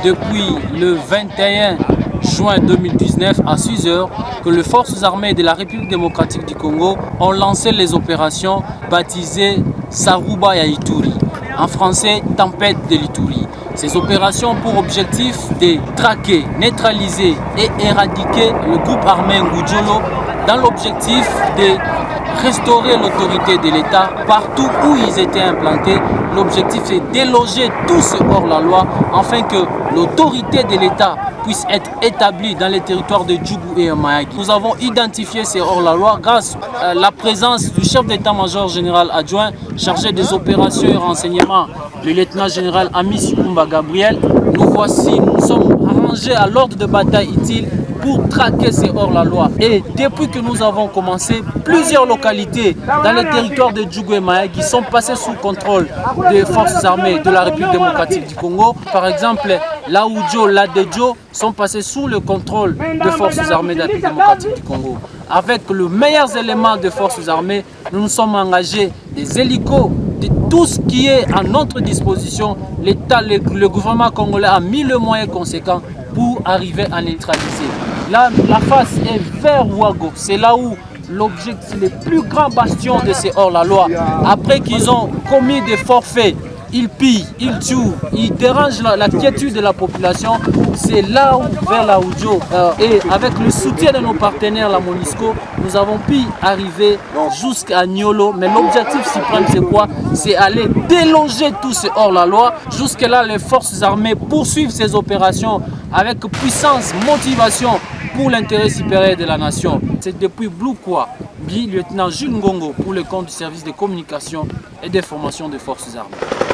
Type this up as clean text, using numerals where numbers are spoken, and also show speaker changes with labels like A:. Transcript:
A: depuis le 21 juin 2019 à 6 h que les forces armées de la République démocratique du Congo ont lancé les opérations baptisées Saruba ya Ituri, en français Tempête de l'Ituri. Ces opérations ont pour objectif de traquer, neutraliser et éradiquer le groupe armé Ngudjolo dans l'objectif de restaurer l'autorité de l'État partout où ils étaient implantés. L'objectif est de déloger tous ceux hors-la-loi afin que l'autorité de l'État puisse être établie dans les territoires de Djougou et Mayagi. Nous avons identifié ces hors-la-loi grâce à la présence du chef d'état-major général adjoint chargé des opérations et renseignements, le lieutenant-général Amici Kumba Gabriel. Nous sommes arrangés à l'ordre de bataille utile pour traquer ces hors-la-loi. Et depuis que nous avons commencé, plusieurs localités dans les territoires de Djougou et Mayagi sont passées sous contrôle des forces armées de la République démocratique du Congo. Par exemple, Laoudjo, Ladedjo sont passés sous le contrôle des forces armées de la République démocratique du Congo. Avec les meilleurs éléments des forces armées, nous nous sommes engagés des hélicos, de tout ce qui est à notre disposition. L'État, le gouvernement congolais a mis le moyen conséquent pour arriver à neutraliser. Là, la face est vers Ouago. C'est là où l'objectif, c'est le plus grand bastion de ces hors-la-loi. Après qu'ils ont commis des forfaits, ils pillent, ils tuent, ils dérangent la quiétude de la population. C'est là où, vers la Oudjo, et avec le soutien de nos partenaires, la MONUSCO, nous avons pu arriver jusqu'à Niolo. Mais l'objectif suprême, c'est quoi? C'est aller déloger tous ces hors-la-loi. Jusque-là, les forces armées poursuivent ces opérations avec puissance, motivation pour l'intérêt supérieur de la nation. C'est depuis Bloukwa, lieutenant Jules Ngongo pour le compte du service de communication et d'information des forces armées.